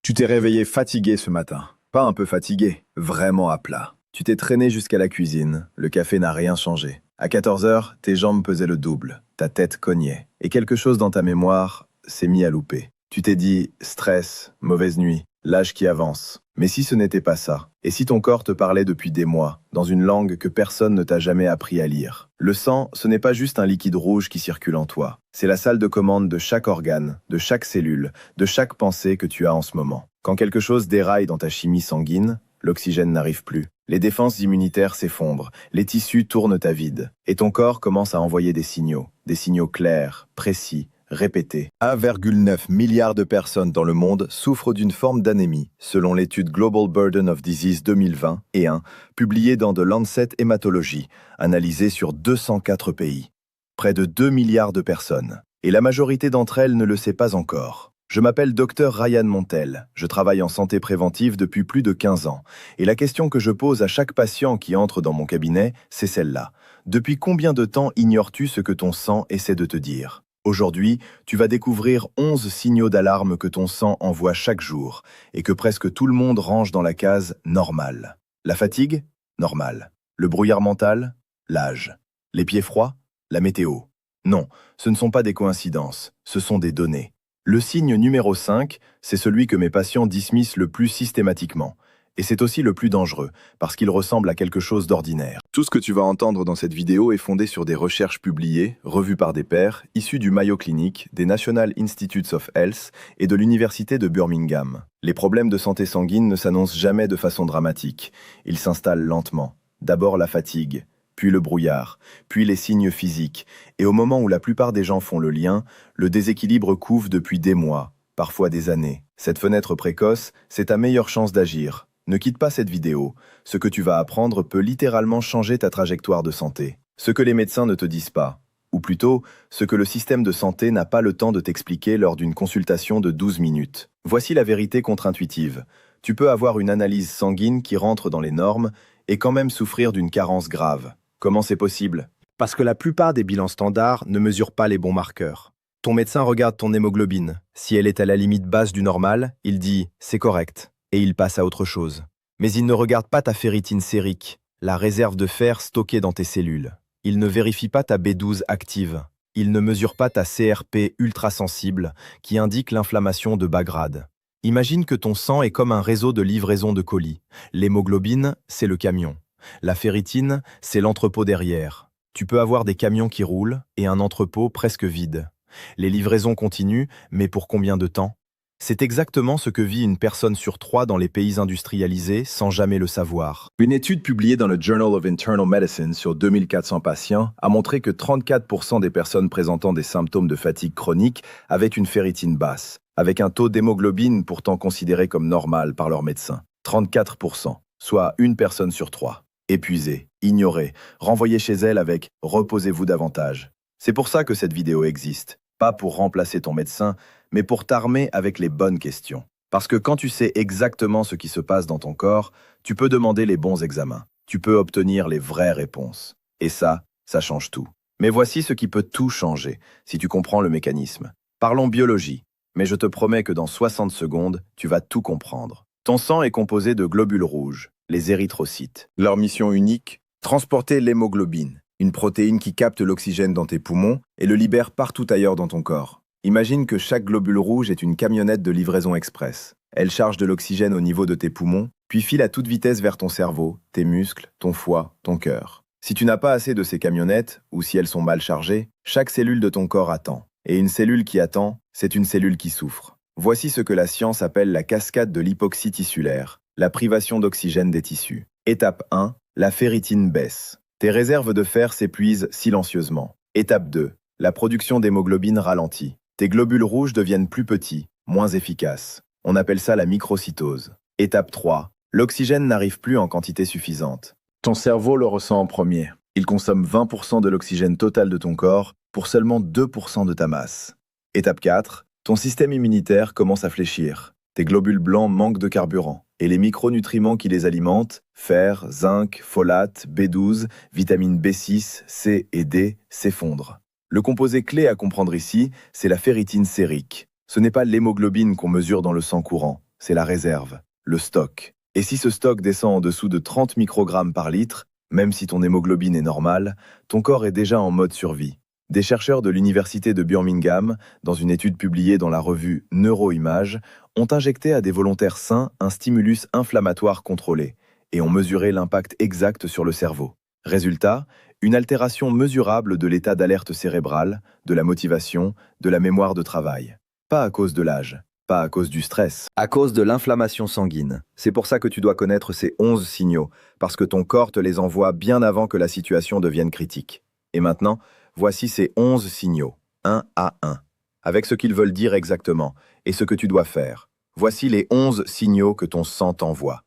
Tu t'es réveillé fatigué ce matin. Pas un peu fatigué, vraiment à plat. Tu t'es traîné jusqu'à la cuisine, le café n'a rien changé. À 14 heures, tes jambes pesaient le double, ta tête cognait, et quelque chose dans ta mémoire s'est mis à louper. Tu t'es dit, stress, mauvaise nuit, l'âge qui avance. Mais si ce n'était pas ça, et si ton corps te parlait depuis des mois, dans une langue que personne ne t'a jamais appris à lire? Le sang, ce n'est pas juste un liquide rouge qui circule en toi, c'est la salle de commande de chaque organe, de chaque cellule, de chaque pensée que tu as en ce moment. Quand quelque chose déraille dans ta chimie sanguine, l'oxygène n'arrive plus. Les défenses immunitaires s'effondrent, les tissus tournent à vide, et ton corps commence à envoyer des signaux clairs, précis, répétés. 1,9 milliard de personnes dans le monde souffrent d'une forme d'anémie, selon l'étude Global Burden of Disease 2020 et 1, publiée dans The Lancet Hematology, analysée sur 204 pays. Près de 2 milliards de personnes. Et la majorité d'entre elles ne le sait pas encore. Je m'appelle Dr Ryan Montel, je travaille en santé préventive depuis plus de 15 ans. Et la question que je pose à chaque patient qui entre dans mon cabinet, c'est celle-là. Depuis combien de temps ignores-tu ce que ton sang essaie de te dire? Aujourd'hui, tu vas découvrir 11 signaux d'alarme que ton sang envoie chaque jour et que presque tout le monde range dans la case « normal ». La fatigue? Normal. Le brouillard mental? L'âge. Les pieds froids? La météo. Non, ce ne sont pas des coïncidences, ce sont des données. Le signe numéro 5, c'est celui que mes patients dismissent le plus systématiquement. Et c'est aussi le plus dangereux, parce qu'il ressemble à quelque chose d'ordinaire. Tout ce que tu vas entendre dans cette vidéo est fondé sur des recherches publiées, revues par des pairs, issues du Mayo Clinic, des National Institutes of Health et de l'Université de Birmingham. Les problèmes de santé sanguine ne s'annoncent jamais de façon dramatique. Ils s'installent lentement. D'abord la fatigue, puis le brouillard, puis les signes physiques. Et au moment où la plupart des gens font le lien, le déséquilibre couve depuis des mois, parfois des années. Cette fenêtre précoce, c'est ta meilleure chance d'agir. Ne quitte pas cette vidéo. Ce que tu vas apprendre peut littéralement changer ta trajectoire de santé. Ce que les médecins ne te disent pas, ou plutôt, ce que le système de santé n'a pas le temps de t'expliquer lors d'une consultation de 12 minutes. Voici la vérité contre-intuitive. Tu peux avoir une analyse sanguine qui rentre dans les normes et quand même souffrir d'une carence grave. Comment c'est possible? Parce que la plupart des bilans standards ne mesurent pas les bons marqueurs. Ton médecin regarde ton hémoglobine. Si elle est à la limite basse du normal, il dit « c'est correct » et il passe à autre chose. Mais il ne regarde pas ta ferritine sérique, la réserve de fer stockée dans tes cellules. Il ne vérifie pas ta B12 active. Il ne mesure pas ta CRP ultrasensible qui indique l'inflammation de bas grade. Imagine que ton sang est comme un réseau de livraison de colis. L'hémoglobine, c'est le camion. La ferritine, c'est l'entrepôt derrière. Tu peux avoir des camions qui roulent et un entrepôt presque vide. Les livraisons continuent, mais pour combien de temps? C'est exactement ce que vit une personne sur 3 dans les pays industrialisés sans jamais le savoir. Une étude publiée dans le Journal of Internal Medicine sur 2400 patients a montré que 34% des personnes présentant des symptômes de fatigue chronique avaient une ferritine basse, avec un taux d'hémoglobine pourtant considéré comme normal par leur médecin. 34%, soit une personne sur 3. Épuisée, ignorée, renvoyée chez elle avec « reposez-vous davantage ». C'est pour ça que cette vidéo existe. Pas pour remplacer ton médecin, mais pour t'armer avec les bonnes questions. Parce que quand tu sais exactement ce qui se passe dans ton corps, tu peux demander les bons examens. Tu peux obtenir les vraies réponses. Et ça change tout. Mais voici ce qui peut tout changer, si tu comprends le mécanisme. Parlons biologie, mais je te promets que dans 60 secondes, tu vas tout comprendre. Ton sang est composé de globules rouges, les érythrocytes. Leur mission unique, transporter l'hémoglobine, une protéine qui capte l'oxygène dans tes poumons et le libère partout ailleurs dans ton corps. Imagine que chaque globule rouge est une camionnette de livraison express. Elle charge de l'oxygène au niveau de tes poumons, puis file à toute vitesse vers ton cerveau, tes muscles, ton foie, ton cœur. Si tu n'as pas assez de ces camionnettes, ou si elles sont mal chargées, chaque cellule de ton corps attend. Et une cellule qui attend, c'est une cellule qui souffre. Voici ce que la science appelle la cascade de l'hypoxie tissulaire, la privation d'oxygène des tissus. Étape 1, la ferritine baisse. Tes réserves de fer s'épuisent silencieusement. Étape 2, la production d'hémoglobine ralentit. Tes globules rouges deviennent plus petits, moins efficaces. On appelle ça la microcytose. Étape 3, l'oxygène n'arrive plus en quantité suffisante. Ton cerveau le ressent en premier. Il consomme 20% de l'oxygène total de ton corps pour seulement 2% de ta masse. Étape 4, ton système immunitaire commence à fléchir. Tes globules blancs manquent de carburant. Et les micronutriments qui les alimentent, fer, zinc, folate, B12, vitamines B6, C et D, s'effondrent. Le composé clé à comprendre ici, c'est la ferritine sérique. Ce n'est pas l'hémoglobine qu'on mesure dans le sang courant, c'est la réserve, le stock. Et si ce stock descend en dessous de 30 microgrammes par litre, même si ton hémoglobine est normale, ton corps est déjà en mode survie. Des chercheurs de l'université de Birmingham, dans une étude publiée dans la revue Neuroimages, ont injecté à des volontaires sains un stimulus inflammatoire contrôlé et ont mesuré l'impact exact sur le cerveau. Résultat, une altération mesurable de l'état d'alerte cérébrale, de la motivation, de la mémoire de travail. Pas à cause de l'âge, pas à cause du stress, à cause de l'inflammation sanguine. C'est pour ça que tu dois connaître ces 11 signaux, parce que ton corps te les envoie bien avant que la situation devienne critique. Et maintenant, voici ces 11 signaux, un à un, avec ce qu'ils veulent dire exactement et ce que tu dois faire. Voici les 11 signaux que ton sang t'envoie.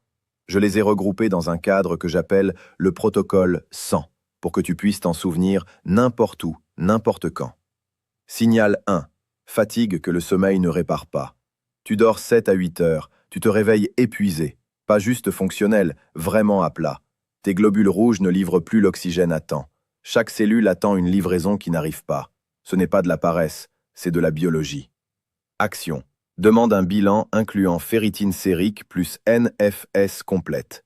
Je les ai regroupés dans un cadre que j'appelle le protocole sang, pour que tu puisses t'en souvenir n'importe où, n'importe quand. Signal 1. Fatigue que le sommeil ne répare pas. Tu dors 7 à 8 heures, tu te réveilles épuisé, pas juste fonctionnel, vraiment à plat. Tes globules rouges ne livrent plus l'oxygène à temps. Chaque cellule attend une livraison qui n'arrive pas. Ce n'est pas de la paresse, c'est de la biologie. Action. Demande un bilan incluant ferritine sérique plus NFS complète.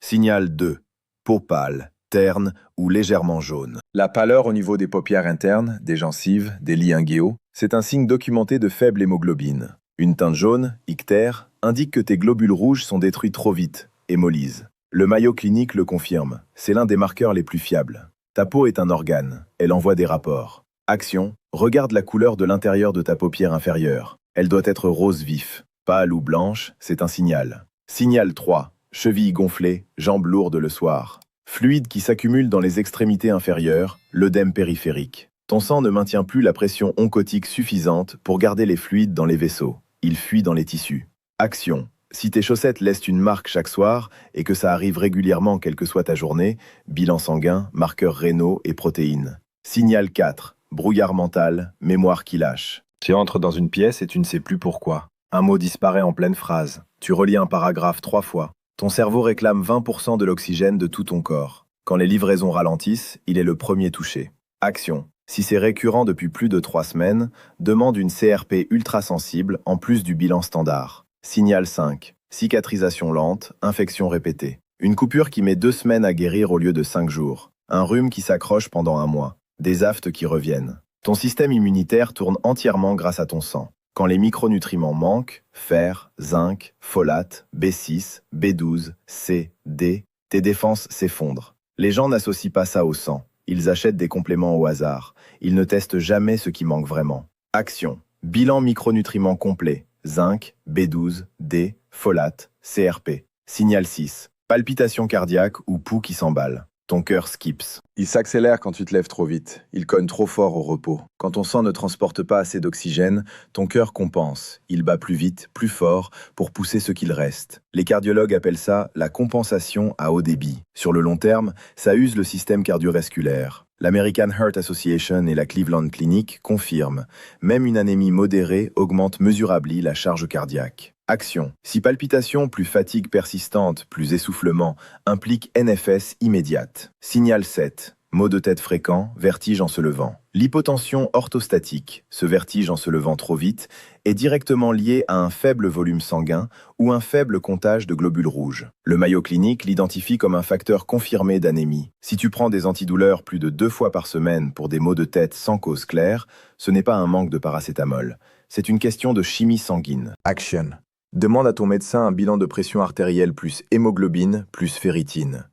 Signal 2. Peau pâle, terne ou légèrement jaune. La pâleur au niveau des paupières internes, des gencives, des lits inguéaux, c'est un signe documenté de faible hémoglobine. Une teinte jaune, ictère, indique que tes globules rouges sont détruits trop vite, hémolyse. Le Mayo Clinic le confirme, c'est l'un des marqueurs les plus fiables. Ta peau est un organe, elle envoie des rapports. Action, regarde la couleur de l'intérieur de ta paupière inférieure. Elle doit être rose vif, pâle ou blanche, c'est un signal. Signal 3, cheville gonflée, jambes lourdes le soir. Fluide qui s'accumule dans les extrémités inférieures, l'œdème périphérique. Ton sang ne maintient plus la pression oncotique suffisante pour garder les fluides dans les vaisseaux. Il fuit dans les tissus. Action. Si tes chaussettes laissent une marque chaque soir et que ça arrive régulièrement quelle que soit ta journée, bilan sanguin, marqueurs rénaux et protéines. Signal 4. Brouillard mental, mémoire qui lâche. Tu entres dans une pièce et tu ne sais plus pourquoi. Un mot disparaît en pleine phrase. Tu relis un paragraphe 3 fois. Ton cerveau réclame 20% de l'oxygène de tout ton corps. Quand les livraisons ralentissent, il est le premier touché. Action. Si c'est récurrent depuis plus de 3 semaines, demande une CRP ultrasensible en plus du bilan standard. Signal 5. Cicatrisation lente, infection répétée. Une coupure qui met 2 semaines à guérir au lieu de 5 jours. Un rhume qui s'accroche pendant 1 mois. Des aftes qui reviennent. Ton système immunitaire tourne entièrement grâce à ton sang. Quand les micronutriments manquent, fer, zinc, folate, B6, B12, C, D, tes défenses s'effondrent. Les gens n'associent pas ça au sang. Ils achètent des compléments au hasard. Ils ne testent jamais ce qui manque vraiment. Action. Bilan micronutriments complet. Zinc, B12, D, folate, CRP. Signal 6. Palpitation cardiaque ou pouls qui s'emballe. Ton cœur skips. Il s'accélère quand tu te lèves trop vite. Il cogne trop fort au repos. Quand ton sang ne transporte pas assez d'oxygène, ton cœur compense. Il bat plus vite, plus fort, pour pousser ce qu'il reste. Les cardiologues appellent ça la compensation à haut débit. Sur le long terme, ça use le système cardiovasculaire. L'American Heart Association et la Cleveland Clinic confirment. Même une anémie modérée augmente mesurablement la charge cardiaque. Action. Si palpitation plus fatigue persistante plus essoufflement implique NFS immédiate. Signal 7. Maux de tête fréquents, vertige en se levant. L'hypotension orthostatique, ce vertige en se levant trop vite, est directement lié à un faible volume sanguin ou un faible comptage de globules rouges. Le Mayo Clinic l'identifie comme un facteur confirmé d'anémie. Si tu prends des antidouleurs plus de 2 fois par semaine pour des maux de tête sans cause claire, ce n'est pas un manque de paracétamol. C'est une question de chimie sanguine. Action. Demande à ton médecin un bilan de pression artérielle plus hémoglobine plus ferritine.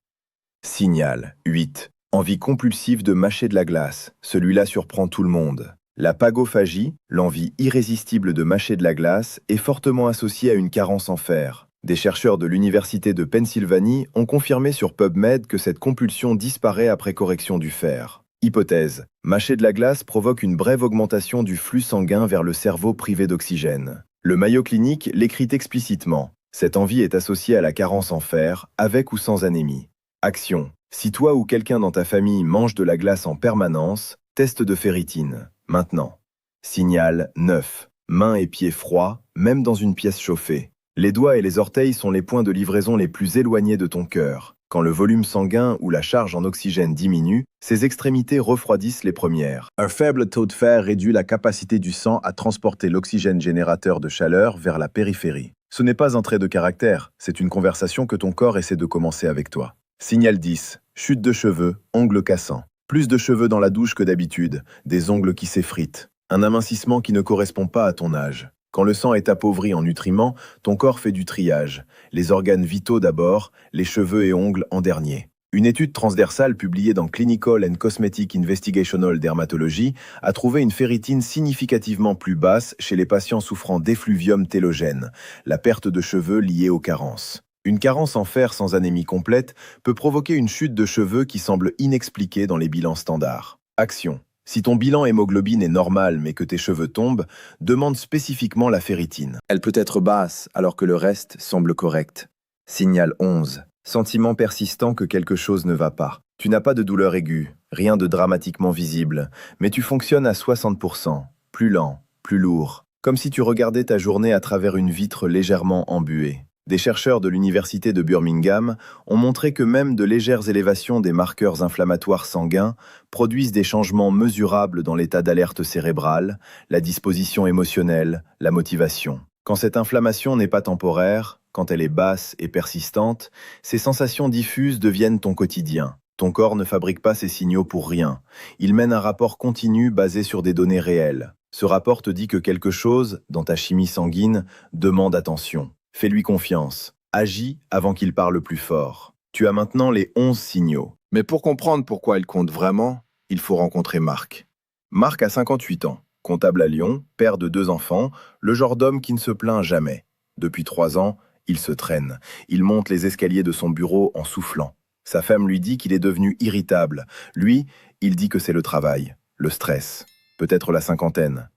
Signal 8. Envie compulsive de mâcher de la glace. Celui-là surprend tout le monde. La pagophagie, l'envie irrésistible de mâcher de la glace, est fortement associée à une carence en fer. Des chercheurs de l'Université de Pennsylvanie ont confirmé sur PubMed que cette compulsion disparaît après correction du fer. Hypothèse. Mâcher de la glace provoque une brève augmentation du flux sanguin vers le cerveau privé d'oxygène. Le Mayo Clinic l'écrit explicitement. Cette envie est associée à la carence en fer, avec ou sans anémie. Action. Si toi ou quelqu'un dans ta famille mange de la glace en permanence, test de ferritine, maintenant. Signal 9. Mains et pieds froids, même dans une pièce chauffée. Les doigts et les orteils sont les points de livraison les plus éloignés de ton cœur. Quand le volume sanguin ou la charge en oxygène diminue, ces extrémités refroidissent les premières. Un faible taux de fer réduit la capacité du sang à transporter l'oxygène générateur de chaleur vers la périphérie. Ce n'est pas un trait de caractère, c'est une conversation que ton corps essaie de commencer avec toi. Signal 10. Chute de cheveux, ongles cassants. Plus de cheveux dans la douche que d'habitude, des ongles qui s'effritent. Un amincissement qui ne correspond pas à ton âge. Quand le sang est appauvri en nutriments, ton corps fait du triage. Les organes vitaux d'abord, les cheveux et ongles en dernier. Une étude transversale publiée dans Clinical and Cosmetic Investigational Dermatology a trouvé une ferritine significativement plus basse chez les patients souffrant d'effluvium télogène, la perte de cheveux liée aux carences. Une carence en fer sans anémie complète peut provoquer une chute de cheveux qui semble inexpliquée dans les bilans standards. Action. Si ton bilan hémoglobine est normal mais que tes cheveux tombent, demande spécifiquement la ferritine. Elle peut être basse alors que le reste semble correct. Signal 11. Sentiment persistant que quelque chose ne va pas. Tu n'as pas de douleur aiguë, rien de dramatiquement visible, mais tu fonctionnes à 60%, plus lent, plus lourd, comme si tu regardais ta journée à travers une vitre légèrement embuée. Des chercheurs de l'université de Birmingham ont montré que même de légères élévations des marqueurs inflammatoires sanguins produisent des changements mesurables dans l'état d'alerte cérébrale, la disposition émotionnelle, la motivation. Quand cette inflammation n'est pas temporaire, quand elle est basse et persistante, ces sensations diffuses deviennent ton quotidien. Ton corps ne fabrique pas ces signaux pour rien. Il mène un rapport continu basé sur des données réelles. Ce rapport te dit que quelque chose, dans ta chimie sanguine, demande attention. Fais-lui confiance. Agis avant qu'il parle plus fort. Tu as maintenant les 11 signaux. Mais pour comprendre pourquoi il compte vraiment, il faut rencontrer Marc. Marc a 58 ans, comptable à Lyon, père de 2 enfants, le genre d'homme qui ne se plaint jamais. Depuis 3 ans, il se traîne. Il monte les escaliers de son bureau en soufflant. Sa femme lui dit qu'il est devenu irritable. Lui, il dit que c'est le travail, le stress, peut-être la cinquantaine.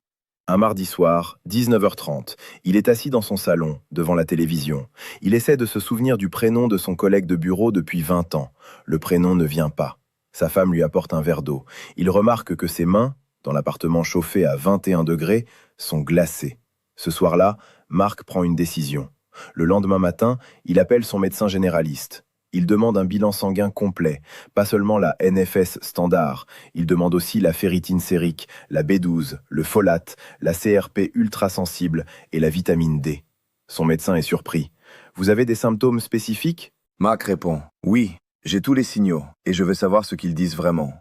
Un mardi soir, 19h30, il est assis dans son salon, devant la télévision. Il essaie de se souvenir du prénom de son collègue de bureau depuis 20 ans. Le prénom ne vient pas. Sa femme lui apporte un verre d'eau. Il remarque que ses mains, dans l'appartement chauffé à 21 degrés, sont glacées. Ce soir-là, Marc prend une décision. Le lendemain matin, il appelle son médecin généraliste. Il demande un bilan sanguin complet, pas seulement la NFS standard, il demande aussi la ferritine sérique, la B12, le folate, la CRP ultrasensible et la vitamine D. Son médecin est surpris. « Vous avez des symptômes spécifiques ?» Marc répond « Oui, j'ai tous les signaux et je veux savoir ce qu'ils disent vraiment. »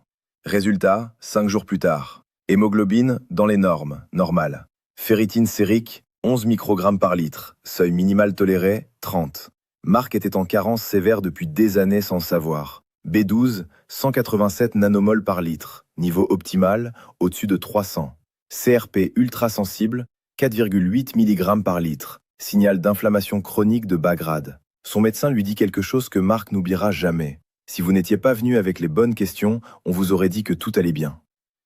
Résultat, 5 jours plus tard. Hémoglobine dans les normes, normale. Ferritine sérique, 11 microgrammes par litre. Seuil minimal toléré, 30. Marc était en carence sévère depuis des années sans le savoir. B12, 187 nanomoles par litre. Niveau optimal, au-dessus de 300. CRP ultrasensible, 4,8 mg par litre. Signal d'inflammation chronique de bas grade. Son médecin lui dit quelque chose que Marc n'oubliera jamais. Si vous n'étiez pas venu avec les bonnes questions, on vous aurait dit que tout allait bien.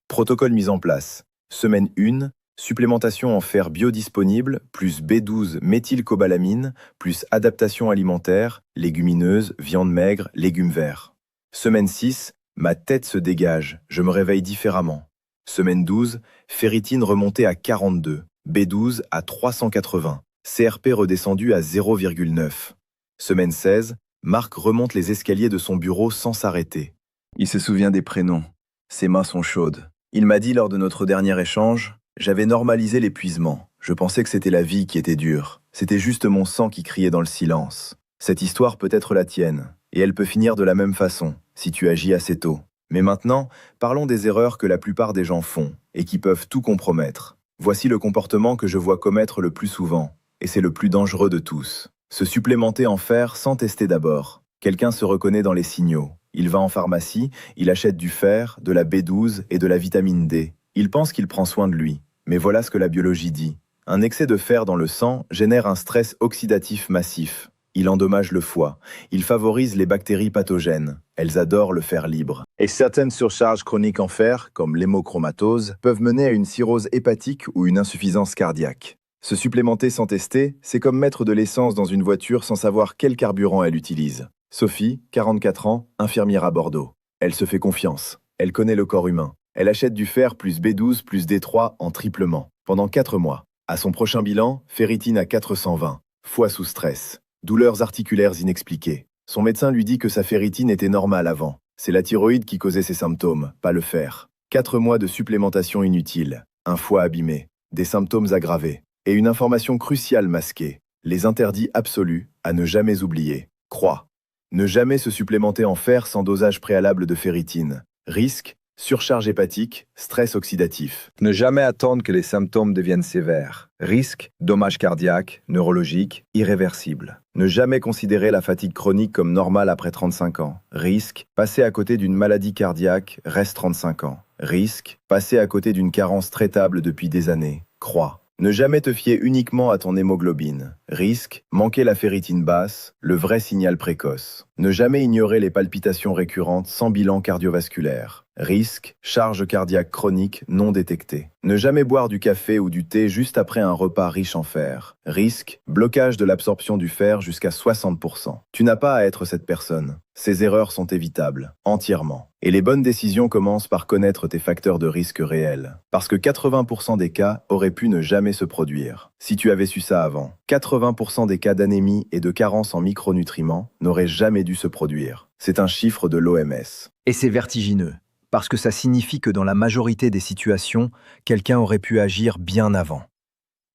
Protocole mis en place. Semaine 1, supplémentation en fer biodisponible, plus B12 méthylcobalamine, plus adaptation alimentaire, légumineuses, viande maigre, légumes verts. Semaine 6, ma tête se dégage, je me réveille différemment. Semaine 12, ferritine remontée à 42, B12 à 380, CRP redescendu à 0,9. Semaine 16, Marc remonte les escaliers de son bureau sans s'arrêter. Il se souvient des prénoms. Ses mains sont chaudes. Il m'a dit lors de notre dernier échange, j'avais normalisé l'épuisement. Je pensais que c'était la vie qui était dure. C'était juste mon sang qui criait dans le silence. Cette histoire peut être la tienne, et elle peut finir de la même façon, si tu agis assez tôt. Mais maintenant, parlons des erreurs que la plupart des gens font, et qui peuvent tout compromettre. Voici le comportement que je vois commettre le plus souvent, et c'est le plus dangereux de tous. Se supplémenter en fer sans tester d'abord. Quelqu'un se reconnaît dans les signaux. Il va en pharmacie, il achète du fer, de la B12 et de la vitamine D. Il pense qu'il prend soin de lui. Mais voilà ce que la biologie dit. Un excès de fer dans le sang génère un stress oxydatif massif. Il endommage le foie. Il favorise les bactéries pathogènes. Elles adorent le fer libre. Et certaines surcharges chroniques en fer, comme l'hémochromatose, peuvent mener à une cirrhose hépatique ou une insuffisance cardiaque. Se supplémenter sans tester, c'est comme mettre de l'essence dans une voiture sans savoir quel carburant elle utilise. Sophie, 44 ans, infirmière à Bordeaux. Elle se fait confiance. Elle connaît le corps humain. Elle achète du fer plus B12 plus D3 en triplement, pendant 4 mois. À son prochain bilan, ferritine à 420, foie sous stress, douleurs articulaires inexpliquées. Son médecin lui dit que sa ferritine était normale avant. C'est la thyroïde qui causait ses symptômes, pas le fer. 4 mois de supplémentation inutile, un foie abîmé, des symptômes aggravés, et une information cruciale masquée. Les interdits absolus à ne jamais oublier. Croix. Ne jamais se supplémenter en fer sans dosage préalable de ferritine. Risque, surcharge hépatique, stress oxydatif. Ne jamais attendre que les symptômes deviennent sévères. Risque, dommages cardiaques, neurologiques, irréversibles. Ne jamais considérer la fatigue chronique comme normale après 35 ans. Risque, passer à côté d'une maladie cardiaque, reste 35 ans. Risque, passer à côté d'une carence traitable depuis des années. Croix. Ne jamais te fier uniquement à ton hémoglobine. Risque, manquer la ferritine basse, le vrai signal précoce. Ne jamais ignorer les palpitations récurrentes sans bilan cardiovasculaire. Risque, charge cardiaque chronique non détectée. Ne jamais boire du café ou du thé juste après un repas riche en fer. Risque, blocage de l'absorption du fer jusqu'à 60%. Tu n'as pas à être cette personne. Ces erreurs sont évitables, entièrement. Et les bonnes décisions commencent par connaître tes facteurs de risque réels. Parce que 80% des cas auraient pu ne jamais se produire. Si tu avais su ça avant, 80% des cas d'anémie et de carence en micronutriments n'auraient jamais dû se produire. C'est un chiffre de l'OMS. Et c'est vertigineux, parce que ça signifie que dans la majorité des situations, quelqu'un aurait pu agir bien avant.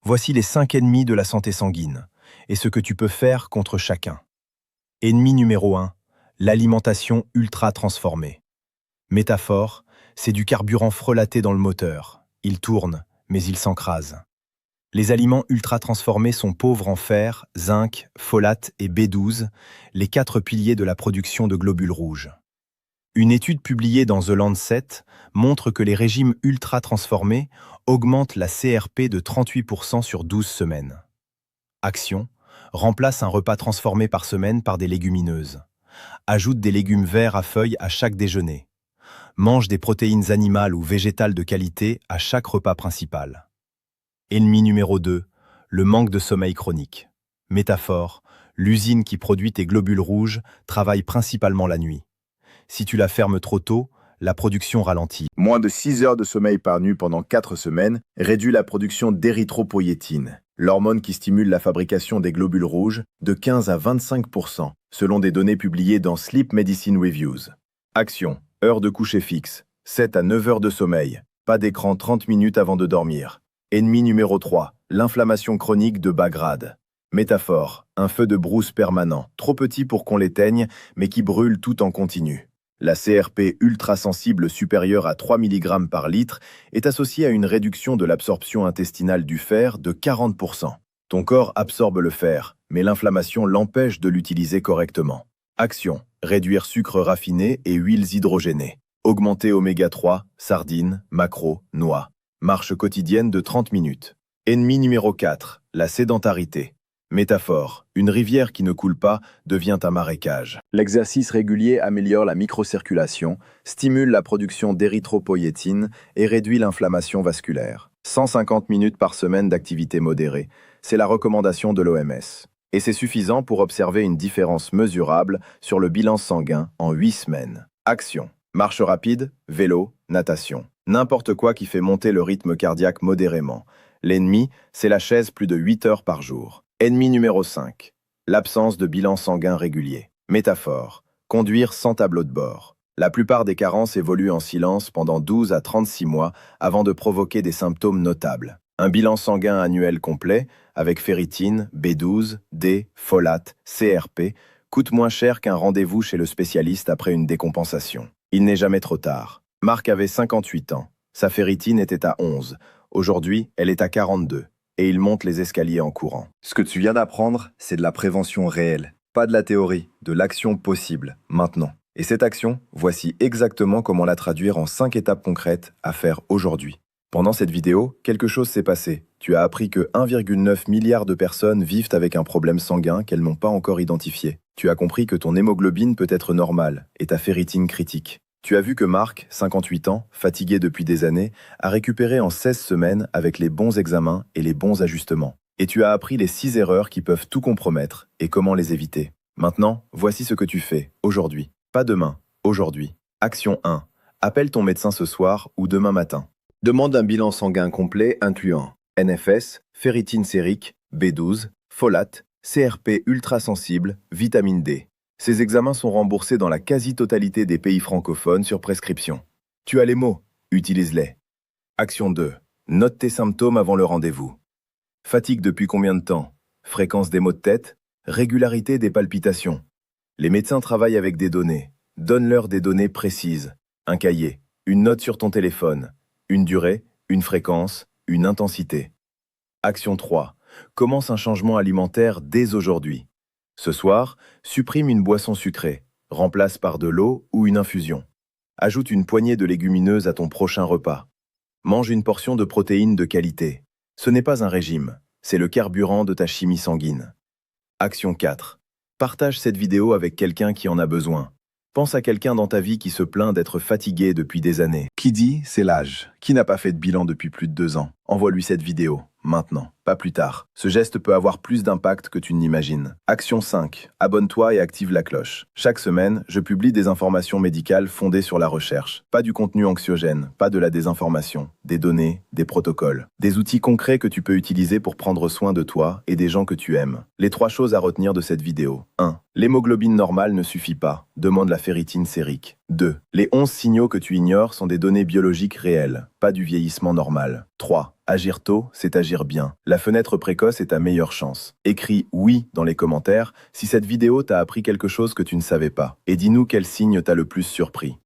Voici les 5 ennemis de la santé sanguine, et ce que tu peux faire contre chacun. Ennemi numéro 1, l'alimentation ultra transformée. Métaphore, c'est du carburant frelaté dans le moteur. Il tourne, mais il s'encrase. Les aliments ultra transformés sont pauvres en fer, zinc, folate et B12, les 4 piliers de la production de globules rouges. Une étude publiée dans The Lancet montre que les régimes ultra transformés augmentent la CRP de 38% sur 12 semaines. Action, remplace un repas transformé par semaine par des légumineuses. Ajoute des légumes verts à feuilles à chaque déjeuner. Mange des protéines animales ou végétales de qualité à chaque repas principal. Ennemi numéro 2, le manque de sommeil chronique. Métaphore, l'usine qui produit tes globules rouges travaille principalement la nuit. Si tu la fermes trop tôt, la production ralentit. Moins de 6 heures de sommeil par nuit pendant 4 semaines réduit la production d'érythropoïétine, l'hormone qui stimule la fabrication des globules rouges, de 15 à 25%, selon des données publiées dans Sleep Medicine Reviews. Action, heure de coucher fixe, 7 à 9 heures de sommeil, pas d'écran 30 minutes avant de dormir. Ennemi numéro 3, l'inflammation chronique de bas grade. Métaphore, un feu de brousse permanent, trop petit pour qu'on l'éteigne, mais qui brûle tout en continu. La CRP ultrasensible supérieure à 3 mg par litre est associée à une réduction de l'absorption intestinale du fer de 40%. Ton corps absorbe le fer, mais l'inflammation l'empêche de l'utiliser correctement. Action, réduire sucre raffiné et huiles hydrogénées. Augmenter oméga 3, sardines, maquereaux, noix. Marche quotidienne de 30 minutes. Ennemi numéro 4, la sédentarité. Métaphore, une rivière qui ne coule pas devient un marécage. L'exercice régulier améliore la microcirculation, stimule la production d'érythropoïétine et réduit l'inflammation vasculaire. 150 minutes par semaine d'activité modérée, c'est la recommandation de l'OMS. Et c'est suffisant pour observer une différence mesurable sur le bilan sanguin en 8 semaines. Action, marche rapide, vélo, natation. N'importe quoi qui fait monter le rythme cardiaque modérément. L'ennemi, c'est la chaise plus de 8 heures par jour. Ennemi numéro 5, l'absence de bilan sanguin régulier. Métaphore, conduire sans tableau de bord. La plupart des carences évoluent en silence pendant 12 à 36 mois avant de provoquer des symptômes notables. Un bilan sanguin annuel complet, avec ferritine, B12, D, folate, CRP, coûte moins cher qu'un rendez-vous chez le spécialiste après une décompensation. Il n'est jamais trop tard. Marc avait 58 ans. Sa ferritine était à 11. Aujourd'hui, elle est à 42. Et il monte les escaliers en courant. Ce que tu viens d'apprendre, c'est de la prévention réelle. Pas de la théorie, de l'action possible, maintenant. Et cette action, voici exactement comment la traduire en 5 étapes concrètes à faire aujourd'hui. Pendant cette vidéo, quelque chose s'est passé. Tu as appris que 1,9 milliard de personnes vivent avec un problème sanguin qu'elles n'ont pas encore identifié. Tu as compris que ton hémoglobine peut être normale et ta ferritine critique. Tu as vu que Marc, 58 ans, fatigué depuis des années, a récupéré en 16 semaines avec les bons examens et les bons ajustements. Et tu as appris les 6 erreurs qui peuvent tout compromettre et comment les éviter. Maintenant, voici ce que tu fais, aujourd'hui. Pas demain, aujourd'hui. Action 1. Appelle ton médecin ce soir ou demain matin. Demande un bilan sanguin complet incluant NFS, ferritine sérique, B12, folate, CRP ultrasensible, vitamine D. Ces examens sont remboursés dans la quasi-totalité des pays francophones sur prescription. Tu as les mots, utilise-les. Action 2. Note tes symptômes avant le rendez-vous. Fatigue depuis combien de temps? fréquence des maux de tête, régularité des palpitations. Les médecins travaillent avec des données. Donne-leur des données précises. Un cahier, une note sur ton téléphone, une durée, une fréquence, une intensité. Action 3. Commence un changement alimentaire dès aujourd'hui. Ce soir, supprime une boisson sucrée. Remplace par de l'eau ou une infusion. Ajoute une poignée de légumineuses à ton prochain repas. Mange une portion de protéines de qualité. Ce n'est pas un régime, c'est le carburant de ta chimie sanguine. Action 4. Partage cette vidéo avec quelqu'un qui en a besoin. Pense à quelqu'un dans ta vie qui se plaint d'être fatigué depuis des années. Qui dit, c'est l'âge. Qui n'a pas fait de bilan depuis plus de 2 ans? Envoie-lui cette vidéo, maintenant, pas plus tard. Ce geste peut avoir plus d'impact que tu n'imagines. Action 5. Abonne-toi et active la cloche. Chaque semaine, je publie des informations médicales fondées sur la recherche. Pas du contenu anxiogène, pas de la désinformation. Des données, des protocoles. Des outils concrets que tu peux utiliser pour prendre soin de toi et des gens que tu aimes. Les 3 choses à retenir de cette vidéo. 1. L'hémoglobine normale ne suffit pas. Demande la ferritine sérique. 2. Les 11 signaux que tu ignores sont des données biologiques réelles, pas du vieillissement normal. 3. Agir tôt, c'est agir bien. La fenêtre précoce est ta meilleure chance. Écris « oui » dans les commentaires si cette vidéo t'a appris quelque chose que tu ne savais pas. Et dis-nous quel signe t'a le plus surpris.